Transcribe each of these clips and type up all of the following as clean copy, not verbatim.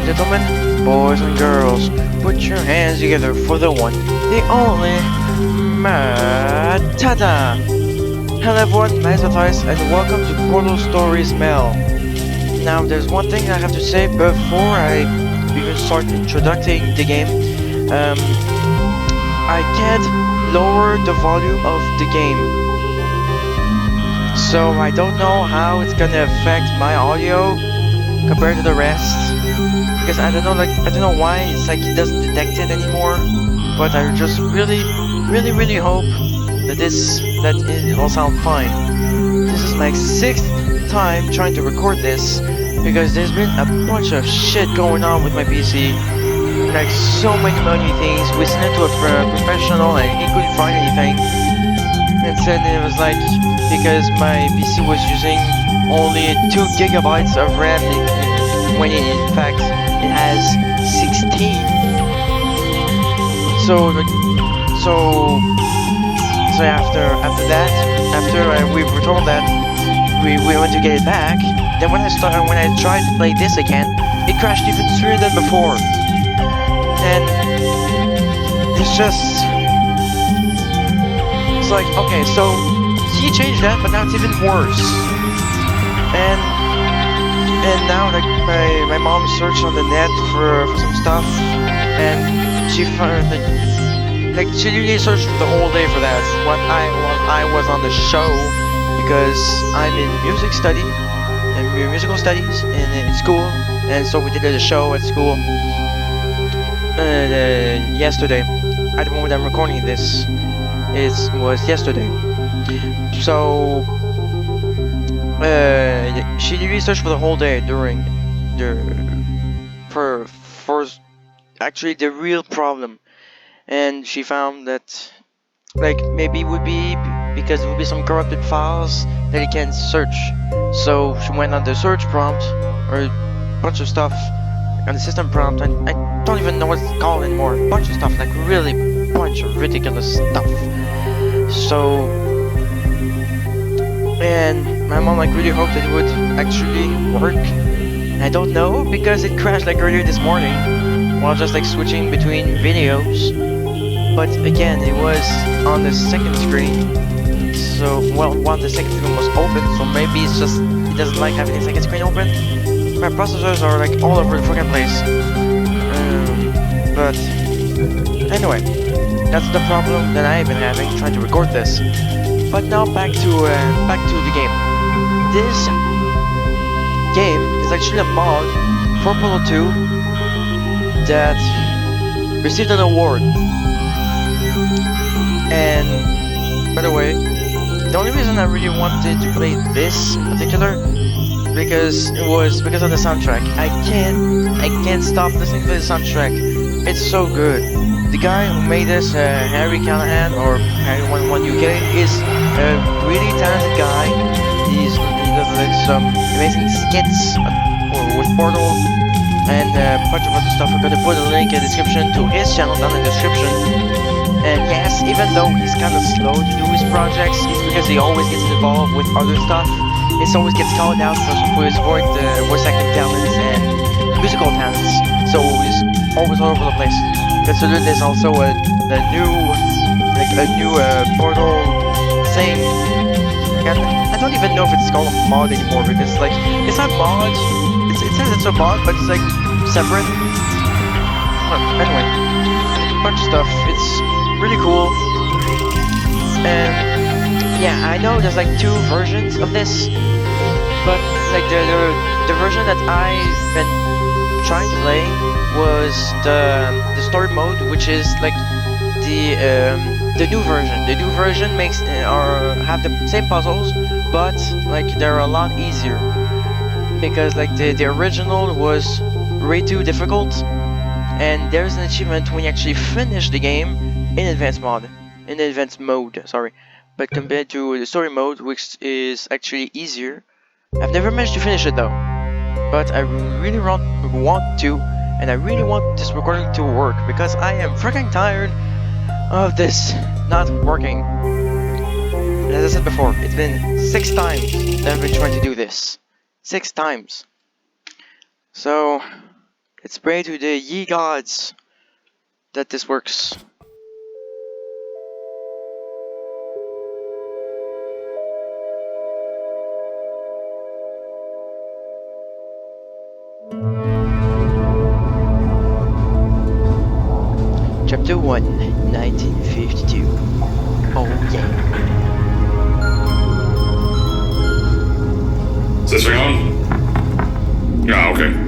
gentlemen, boys and girls, put your hands together for the one, the only, Matata! Hello everyone, my name is Matthias, and welcome to Portal Stories Mail. Now, there's one thing I have to say before I even start introducing the game. I can't lower the volume of the game, so I don't know how it's gonna affect my audio compared to the rest, because I don't know why it's like it doesn't detect it anymore. But I just really hope that it will sound fine. This is my 6th time trying to record this, because there's been a bunch of shit going on with my PC, like so many things. We sent it to a professional and he couldn't find anything, and said it was like because my PC was using only 2 gigabytes of RAM when in fact it has 16. So after we were told that we went to get it back, then when I tried to play this again, it crashed even sooner than before. And it's like, okay, so he changed that, but now it's even worse. And now like my mom searched on the net for some stuff, and she found like she really searched the whole day for that. When I was on the show, because I'm in musical studies in school, and so we did a show at school yesterday. At the moment I'm recording this, it was yesterday. So she researched for the whole day during for actually the real problem, and she found that like maybe it would be because there would be some corrupted files that it can search. So she went on the search prompt or a bunch of stuff on the system prompt, and I don't even know what it's called anymore. A bunch of stuff, like really bunch of ridiculous stuff. So, and my mom like really hoped that it would actually work. I don't know, because it crashed like earlier this morning while just like switching between videos. But again, it was on the second screen. So, well, one the second screen was open, so maybe it's just it doesn't like having the second screen open. My processors are like all over the fucking place. But anyway, that's the problem that I've been having trying to record this. But now back to the game. This game is actually a mod for Portal 2 that received an award. And by the way, the only reason I really wanted to play this in particular because of the soundtrack. I can't stop listening to the soundtrack. It's so good. The guy who made this, Harry Callahan or Harry11 UK, is a really talented guy. He does like some amazing skits with Portal and a bunch of other stuff. I'm gonna put a link in the description to his channel down in the description. And yes, even though he's kind of slow to do his projects, it's because he always gets involved with other stuff. He always gets called out for his voice acting talents and musical talents. So he's always all over the place. Consider this also a new Portal thing. I don't even know if it's called a mod anymore, because like it's not mod. It says it's a mod, but it's like separate. Anyway, a bunch of stuff. It's really cool. And yeah, I know there's like 2 versions of this, but like the version that I've been trying to play was the story mode, which is like the new version. The new version makes have the same puzzles, but like they're a lot easier, because like the original was way too difficult. And there's an achievement when you actually finish the game in advanced mode, sorry. But compared to the story mode, which is actually easier, I've never managed to finish it though. But I really want to, and I really want this recording to work, because I am freaking tired of this not working. And as I said before, it's been 6 times that I've been trying to do this. 6 times. So Let's pray to the ye gods that this works. Chapter 1, 1952. Oh yeah. Is this thing on? Ah, okay.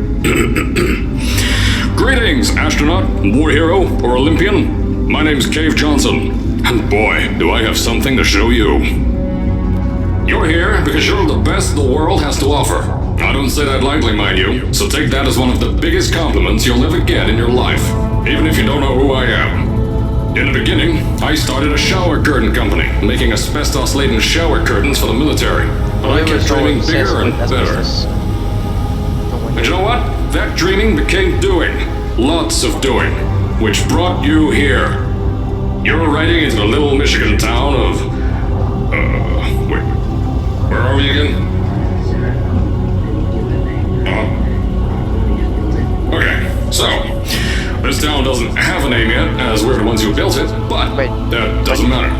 Greetings, astronaut, war hero, or Olympian. My name's Cave Johnson, and boy, do I have something to show you. You're here because you're the best the world has to offer. I don't say that lightly, mind you, so take that as one of the biggest compliments you'll ever get in your life, even if you don't know who I am. In the beginning, I started a shower curtain company, making asbestos-laden shower curtains for the military. But I kept dreaming bigger and better. And you know what? That dreaming became doing. Lots of doing. Which brought you here. You're riding into the little Michigan town of... wait. Where are we again? Okay, so... This town doesn't have a name yet, as we're the ones who built it, but that doesn't matter.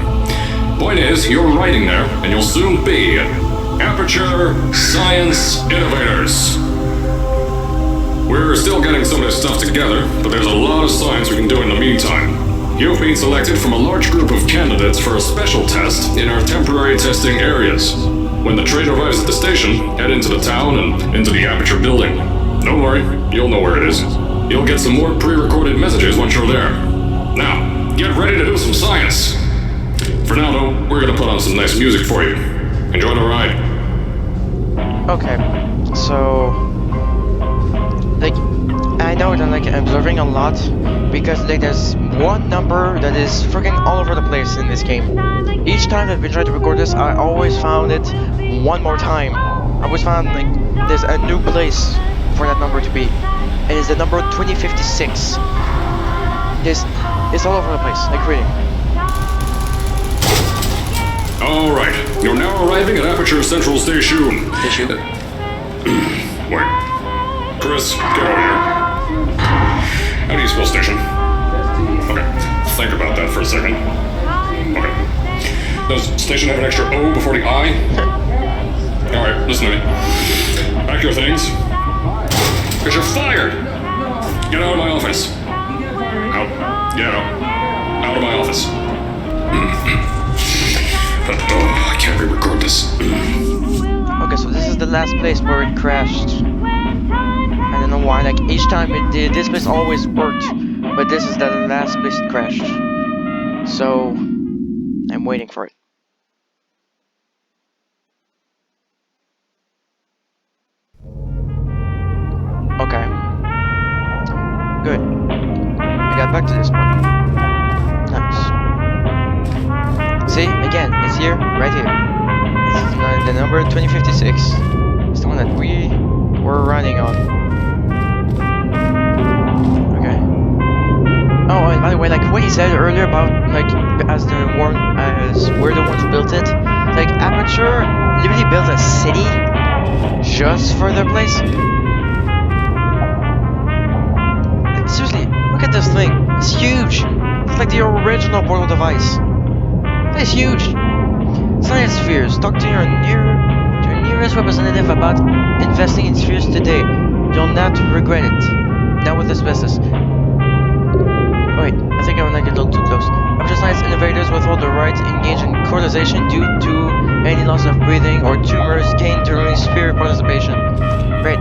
Point is, you're riding there, and you'll soon be Aperture Science Innovators. We're still getting some of this stuff together, but there's a lot of science we can do in the meantime. You've been selected from a large group of candidates for a special test in our temporary testing areas. When the train arrives at the station, head into the town and into the Aperture building. Don't worry, you'll know where it is. You'll get some more pre-recorded messages once you're there. Now, get ready to do some science. For now, though, we're gonna put on some nice music for you. Enjoy the ride. Okay, so... like, I know that I'm observing a lot, because like there's one number that is freaking all over the place in this game. Each time I've been trying to record this, I always found it one more time. I always found like there's a new place for that number to be. And it's the number 2056. It's all over the place, like really. Alright, you're now arriving at Aperture Central Station. Wait. Chris, get over here. How do you spell station? Okay, think about that for a second. Okay. Does station have an extra O before the I? Alright, listen to me. Pack your things. Because you're fired! Get out of my office. Out. Get out. Out of my office. Oh, I can't re-record this. Okay, so this is the last place where it crashed. I don't know why, like each time it did, this place always worked. But this is the last place it crashed. So, I'm waiting for it. Okay. Good. I got back to this one. Nice. See, again, it's here, right here. It's the number 2056. It's the one that we were running on. Okay. Oh, and by the way, like what he said earlier about like as we're the ones who built it. Like Aperture literally built a city just for their place. Seriously, look at this thing. It's huge. It's like the original portal device. It's huge. Science spheres. Talk to your nearest representative about investing in spheres today. You'll not regret it. Now with asbestos. Wait, I think I went like a little too close. Aperture Science Innovators withhold the right to engage in correlation due to any loss of breathing or tumors gained during sphere participation. Great.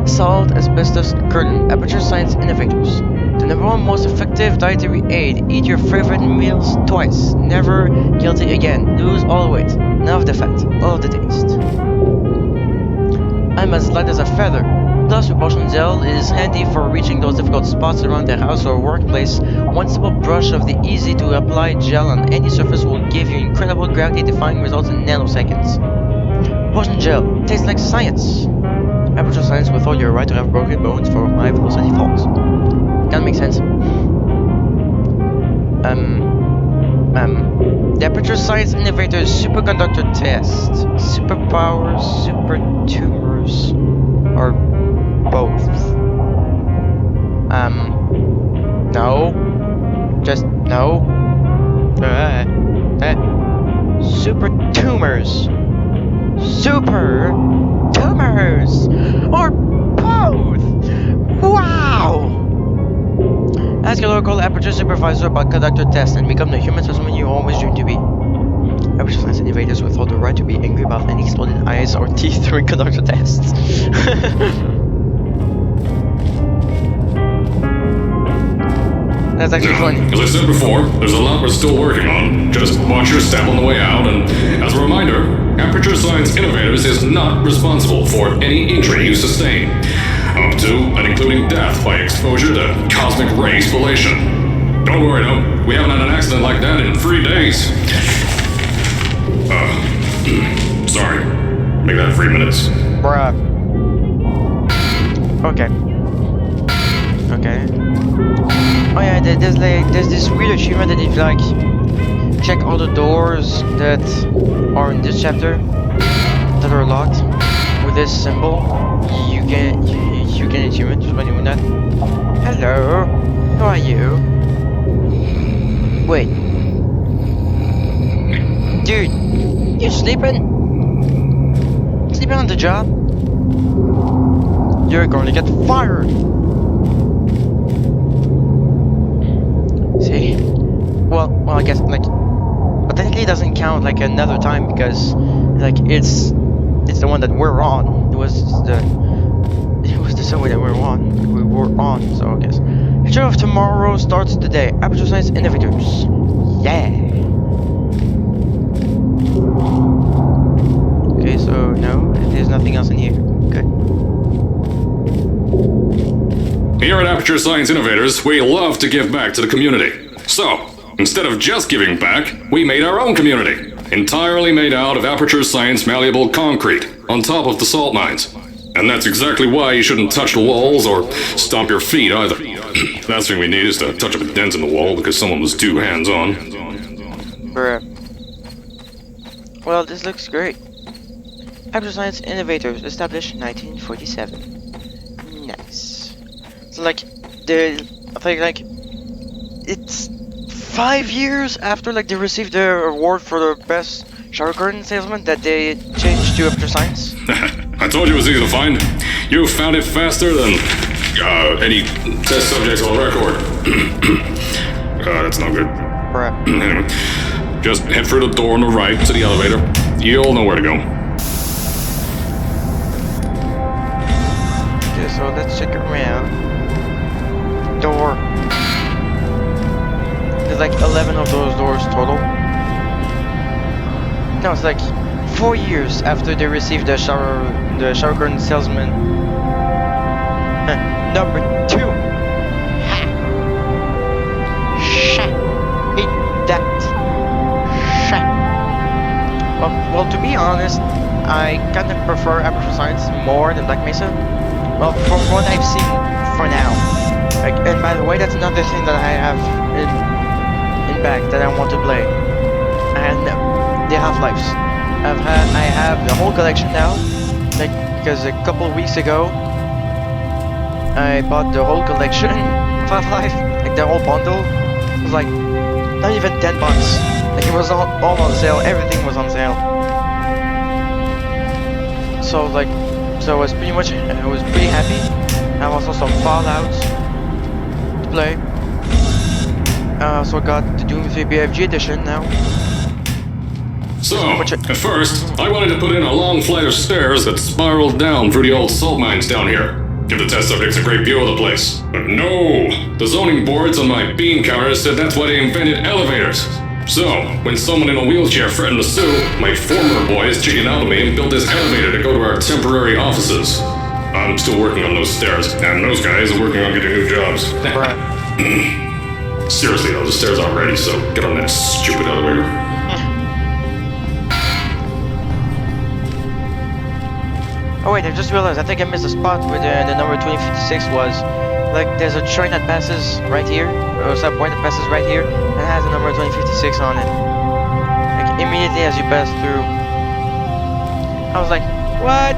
Salt asbestos curtain. Aperture Science Innovators. The #1 most effective dietary aid. Eat your favorite meals twice. Never guilty again. Lose all the weight. None of the fat. All of the taste. I'm as light as a feather. Plus, repulsion gel is handy for reaching those difficult spots around the house or workplace. One simple brush of the easy to apply gel on any surface will give you incredible gravity-defying results in nanoseconds. Repulsion gel. Tastes like science. Aperture Science withhold your right to have broken bones for high velocity falls. Kinda makes sense. The Aperture Science Innovators Superconductor Test. Superpowers, super tumors. or both? No. Just no. Super tumors. Super tumors. Or both. Wow. Ask your local aperture supervisor about conductor tests and become the human specimen you always dreamed to be. Aperture science innovators with all the right to be angry about any exploded eyes or teeth during conductor tests. That's actually funny. As I said before, there's a lot we're still working on. Just watch your step on the way out, and as a reminder, Aperture Science Innovators is not responsible for any injury you sustain, up to and including death by exposure to cosmic ray spallation. Don't worry though, we haven't had an accident like that in 3 days. Sorry. Make that 3 minutes. Bruh. Okay. Okay. Oh yeah, there's this weird achievement that if you like check all the doors that are in this chapter that are locked with this symbol, you get an achievement just by doing that. Hello, how are you? Wait, dude, you sleeping? Sleeping on the job? You're going to get fired. See? Well, I guess like, but technically it doesn't count like another time because like it's the one that we're on. It was the subway that we were on. So I guess. Future of tomorrow starts today. Aperture Science Innovators. Yeah. Okay, so no, there's nothing else in here. Good. Here at Aperture Science Innovators, we love to give back to the community. So, instead of just giving back, we made our own community, entirely made out of Aperture Science malleable concrete, on top of the salt mines. And that's exactly why you shouldn't touch the walls or stomp your feet either. Last thing we need is to touch up a dent in the wall because someone was too hands-on. Bruh. Well, this looks great. Aperture Science Innovators, established 1947. Nice. So like, I think like, it's 5 years after like they received their award for the best shower curtain salesman that they changed to Aperture Science. I told you it was easy to find. You found it faster than any test subjects on record. That's not good. Bruh. Anyway, just head through the door on the right to the elevator. You'll know where to go. Okay, so let's check around. Door. There's like 11 of those doors total. No, it's like 4 years after they received the shower curtain salesman. Number 2. Ha! Shit. Eat that. Shit. Well, to be honest, I kind of prefer Aperture Science more than Black Mesa. Well, from what I've seen for now. Like, and by the way, that's another thing that I have in back that I want to play. And the Half-Lives. I have the whole collection now. Like, because a couple of weeks ago, I bought the whole collection of Half-Life. Like the whole bundle. It was like not even $10. Like it was all on sale. Everything was on sale. So like, so I was pretty happy. I have also some Fallout to play. So I got the Doom 3 BFG edition now. So, at first, I wanted to put in a long flight of stairs that spiraled down through the old salt mines down here. Give the test subjects a great view of the place. But no! The zoning boards on my bean counter said that's why they invented elevators. So, when someone in a wheelchair threatened to sue, my former boys chickened out of me and built this elevator to go to our temporary offices. I'm still working on those stairs, and those guys are working on getting new jobs. Seriously though, the stairs aren't ready, so get on that stupid elevator. Oh wait, I just realized, I think I missed a spot where the number 2056 was. Like, there's a train that passes right here, or a subway that passes right here, and has the number 2056 on it. Like, immediately as you pass through. I was like, what?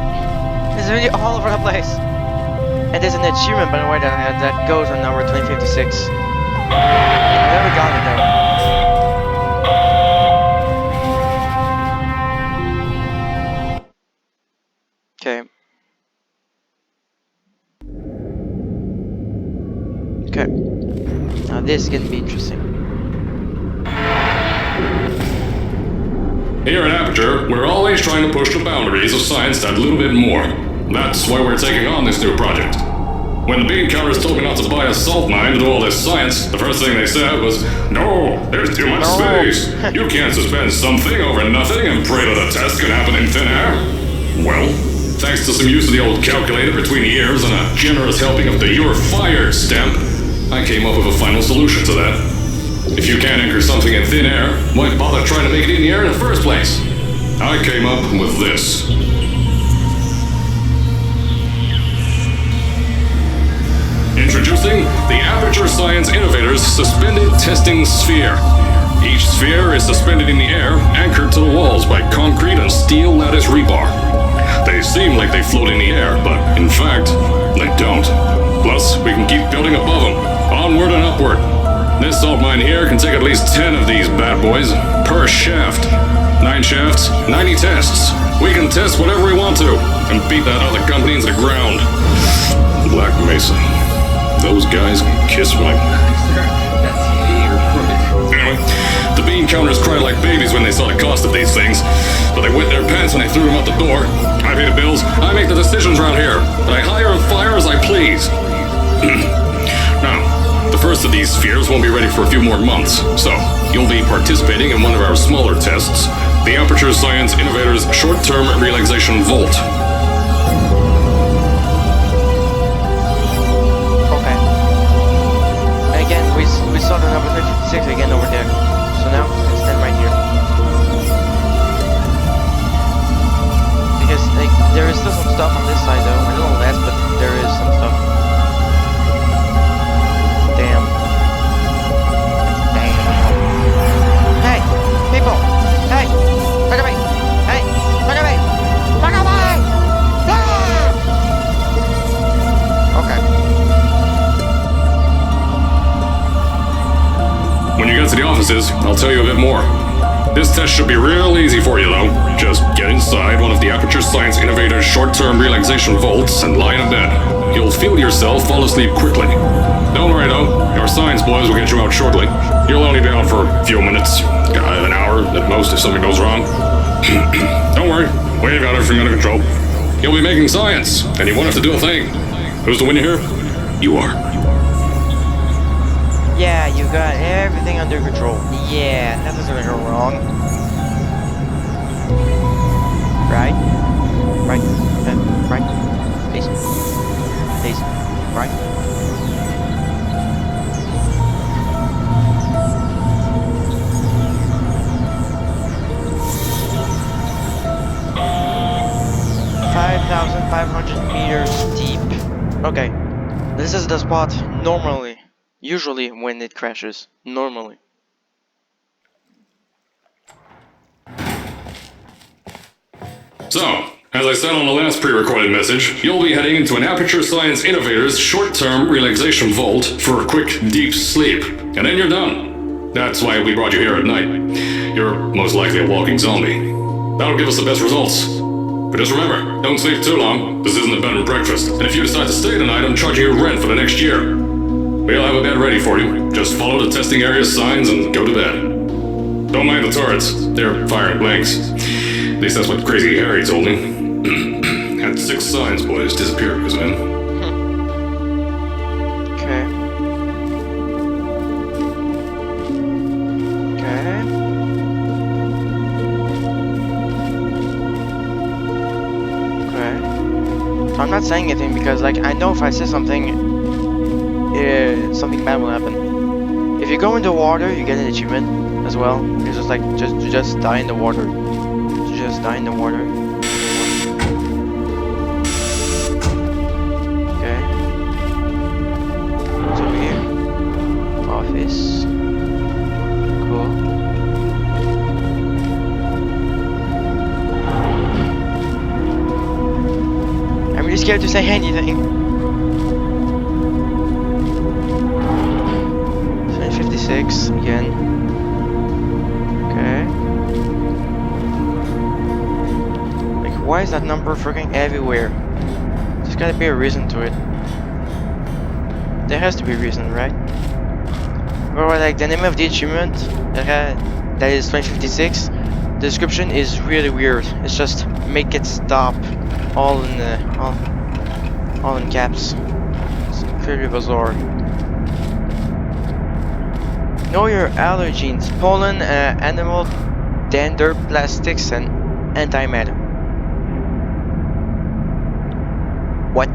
It's really all over the place. And there's an achievement, by the way, that goes on number 2056. I never got it though. Okay. Okay. Now this is gonna be interesting. Here at Aperture, we're always trying to push the boundaries of science that little bit more. That's why we're taking on this new project. When the bean counters told me not to buy a salt mine to do all this science, the first thing they said was, "No, there's too much space. You can't suspend something over nothing and pray that a test can happen in thin air." Well, thanks to some use of the old calculator between the ears and a generous helping of the "You're Fired" stamp, I came up with a final solution to that. If you can't anchor something in thin air, why bother trying to make it in the air in the first place? I came up with this. Introducing the Aperture Science Innovators Suspended Testing Sphere. Each sphere is suspended in the air, anchored to the walls by concrete and steel lattice rebar. They seem like they float in the air, but in fact, they don't. Plus, we can keep building above them, onward and upward. This salt mine here can take at least 10 of these bad boys per shaft. 9 shafts, 90 tests. We can test whatever we want to and beat that other company into the ground. Black Mesa. Those guys can kiss my... Anyway, the bean counters cried like babies when they saw the cost of these things, but they wet their pants when they threw them out the door. I pay the bills, I make the decisions around here, and I hire and fire as I please. Now, the first of these spheres won't be ready for a few more months, so you'll be participating in one of our smaller tests, the Aperture Science Innovators Short-Term Relaxation Volt. Okay. And again, we saw the number 56 again over there. So now, it's 10 right here. Because like, there is still some stuff on this side though, a little less, but there is some stuff. Damn. Hey! People! Hey! Look at me! Hey! Look at me! Look at me! Ah! Okay. When you get to the offices, I'll tell you a bit more. This test should be real easy for you though. Just get inside one of the Aperture Science Innovators Short-Term Relaxation Volts and lie in a bed. You'll feel yourself fall asleep quickly. Don't worry though, your science boys will get you out shortly. You'll only be out for a few minutes, an hour at most if something goes wrong. Don't worry, we've got everything under control. You'll be making science, and you won't have to do a thing. Who's the winner here? You are. Yeah, you got everything under control. Yeah, that doesn't go wrong. Right? Right? Right? Please? Please? Right? $5,500 meters deep. Okay. This is the spot usually when it crashes. Normally. So, as I said on the last pre-recorded message, you'll be heading into an Aperture Science Innovators Short-Term Relaxation Vault for a quick, deep sleep. And then you're done. That's why we brought you here at night. You're most likely a walking zombie. That'll give us the best results. But just remember, don't sleep too long. This isn't a bed and breakfast. And if you decide to stay tonight, I'm charging you rent for the next year. We'll have a bed ready for you. Just follow the testing area signs and go to bed. Don't mind the turrets. They're firing blanks. At least that's what Crazy Harry told me. Had 6 science boys disappear because of him. Okay. Okay. Okay. I'm not saying anything because, like, I know if I say something, something bad will happen. If you go in the water, you get an achievement as well. It's just like just die in the water. Just die in the water. Okay. What's over here? Office. Cool. really scared to say anything. 56 again. Okay. Like, why is that number freaking everywhere? There's gotta be a reason to it. There has to be a reason, right? Or like the name of the achievement that is 2056. The description is really weird. It's just make it stop, all in all in caps. It's very bizarre. Know your allergens: pollen, animal dander, plastics, and antimatter. What?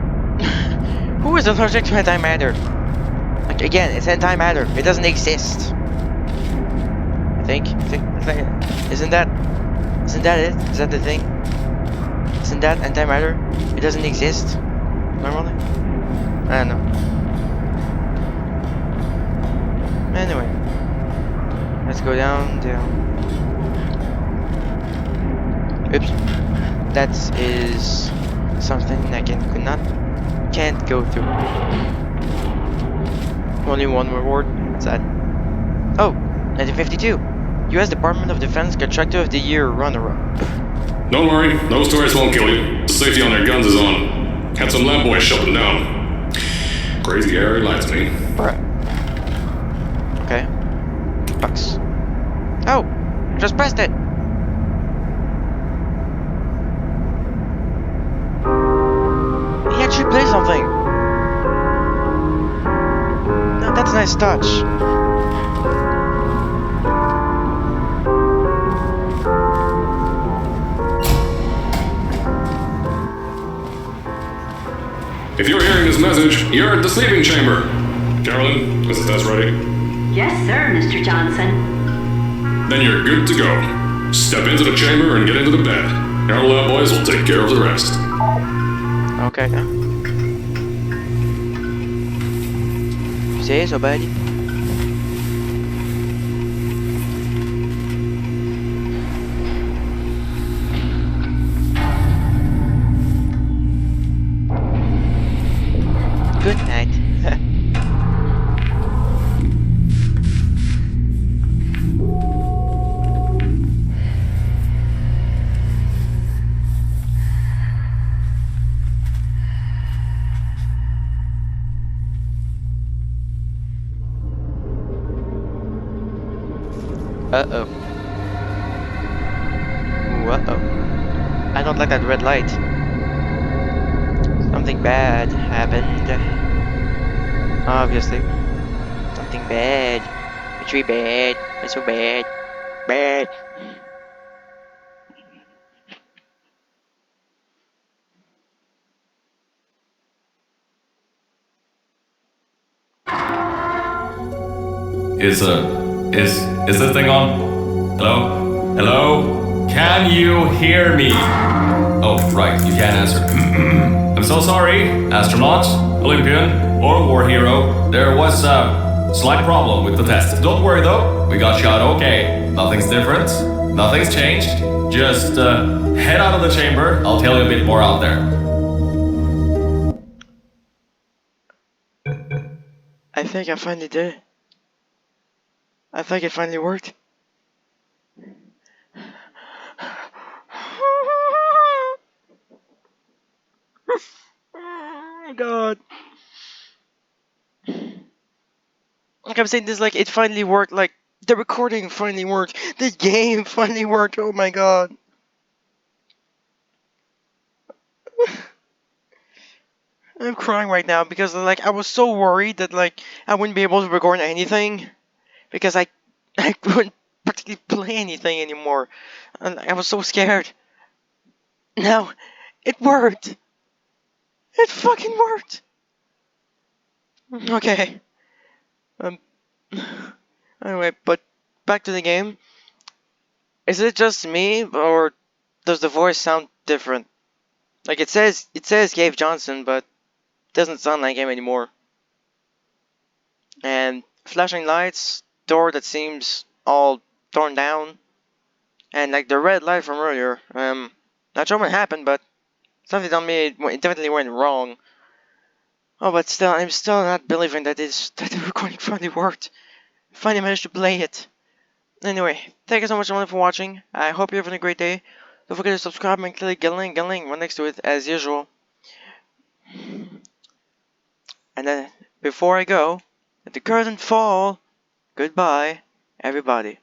Who is allergic to antimatter? Like, again, it's antimatter. It doesn't exist. I think isn't that it? Is that the thing? Isn't that antimatter? It doesn't exist normally. I don't know. Anyway, let's go down. Oops, that is something I can't go through. Only one reward. What's that? Oh, 1952. U.S. Department of Defense Contractor of the Year runner-up. Don't worry, those tourists won't kill you. The safety on their guns is on. Had some lab boys shut them down. Crazy area lights me. Alright. Okay. Bucks. Oh! Just pressed it! He actually plays something! No, that's a nice touch. If you're hearing this message, you're at the sleeping chamber. Carolyn, is the test ready? Yes, sir, Mr. Johnson. Then you're good to go. Step into the chamber and get into the bed. Our lab boys will take care of the rest. Okay, yeah. You say so, buddy? Good night. Uh-oh. Ooh, uh-oh. I don't like that red light. Something bad happened. Obviously. Something bad. It's really bad. It's so bad. Bad. Is this thing on? Hello? Hello? Can you hear me? Oh, right, you can't answer. I'm so sorry, astronaut, Olympian, or war hero. There was a slight problem with the test. Don't worry though, we got shot okay. Nothing's different, nothing's changed. Just head out of the chamber, I'll tell you a bit more out there. I think I finally did it. I think it finally worked. Oh my god. Like I'm saying this, like it finally worked, like the recording finally worked, the game finally worked, oh my god. I'm crying right now because like I was so worried that like I wouldn't be able to record anything because I couldn't practically play anything anymore. And I was so scared. Now it worked. It fucking worked. Okay. Anyway, but back to the game. Is it just me or does the voice sound different? Like it says Gabe Johnson, but it doesn't sound like him anymore. And flashing lights, door that seems all torn down, and like the red light from earlier. Not sure what happened, but Something told me it definitely went wrong. Oh, but still, I'm still not believing that that the recording finally worked. Finally managed to play it. Anyway, thank you so much everyone for watching. I hope you're having a great day. Don't forget to subscribe and click the link right next to it as usual. And then, before I go, let the curtain fall. Goodbye, everybody.